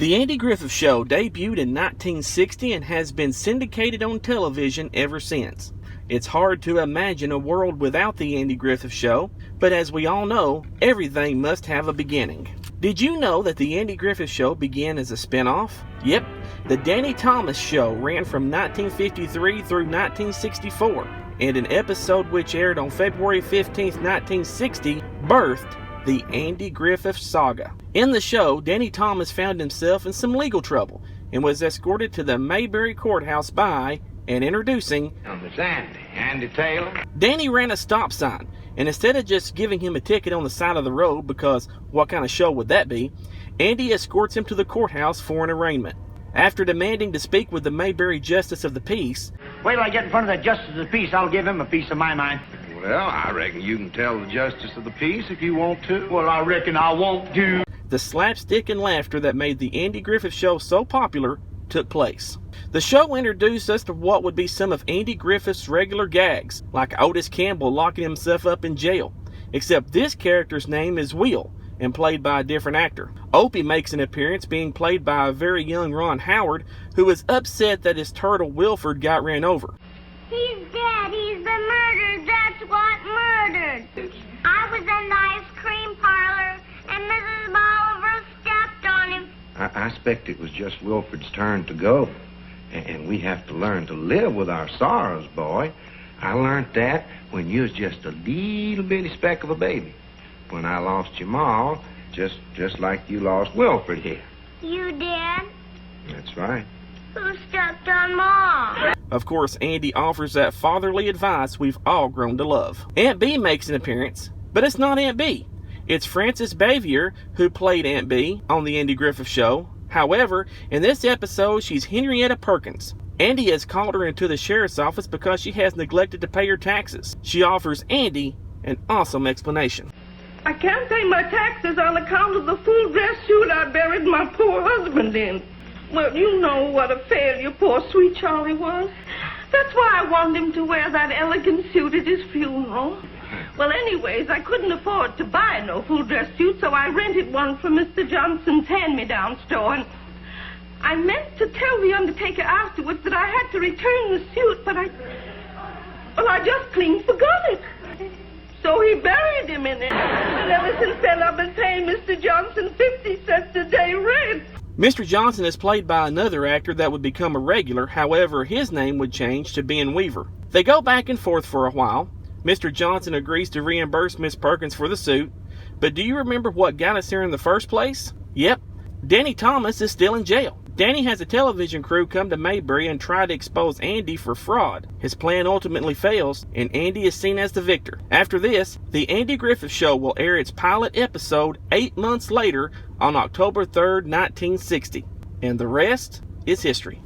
The Andy Griffith Show debuted in 1960 and has been syndicated on television ever since. It's hard to imagine a world without the Andy Griffith Show, but as we all know, everything must have a beginning. Did you know that the Andy Griffith Show began as a spin-off? Yep, the Danny Thomas Show ran from 1953 through 1964, and an episode which aired on February 15, 1960, birthed the Andy Griffith Saga. In the show, Danny Thomas found himself in some legal trouble and was escorted to the Mayberry Courthouse by, and introducing, It's Andy Taylor. Danny ran a stop sign, and instead of just giving him a ticket on the side of the road, because what kind of show would that be, Andy escorts him to the courthouse for an arraignment. After demanding to speak with the Mayberry Justice of the Peace, Wait till I get in front of the Justice of the Peace. I'll give him a piece of my mind. Well, I reckon you can tell the Justice of the Peace if you want to. Well, I reckon I won't do. the slapstick and laughter that made the Andy Griffith Show so popular took place. The show introduced us to what would be some of Andy Griffith's regular gags, like Otis Campbell locking himself up in jail, except this character's name is Will, and played by a different actor. Opie makes an appearance, being played by a very young Ron Howard, who is upset that his turtle Wilford got ran over. He's dead. He's been murdered. That's what murdered. I was in the ice cream parlor, and Mrs. Bolivar stepped on him. I expect it was just Wilford's turn to go. And we have to learn to live with our sorrows, boy. I learned that when you was just a little bitty speck of a baby. When I lost your ma, just like you lost Wilford here. You did? That's right. Who stepped on Mom? Of course, Andy offers that fatherly advice we've all grown to love. Aunt Bee makes an appearance, but it's not Aunt Bee. It's Frances Bavier who played Aunt Bee on the Andy Griffith Show. However, in this episode, she's Henrietta Perkins. Andy has called her into the sheriff's office because she has neglected to pay her taxes. She offers Andy an awesome explanation. I can't pay my taxes on account of the full dress suit I buried my poor husband in. Well, you know what a failure poor sweet Charlie was. That's why I wanted him to wear that elegant suit at his funeral. Well, anyways, I couldn't afford to buy no full dress suit, so I rented one from Mr. Johnson's hand-me-down store, and I meant to tell the undertaker afterwards that I had to return the suit, but I just clean forgot it. So he buried him in it. And ever since then, I've been paying Mr. Johnson 50 cents a day rent. Mr. Johnson is played by another actor that would become a regular, however, his name would change to Ben Weaver. They go back and forth for a while. Mr. Johnson agrees to reimburse Miss Perkins for the suit, but do you remember what got us here in the first place? Yep, Danny Thomas is still in jail. Danny has a television crew come to Mayberry and try to expose Andy for fraud. His plan ultimately fails, and Andy is seen as the victor. After this, the Andy Griffith Show will air its pilot episode 8 months later on October 3rd, 1960. And the rest is history.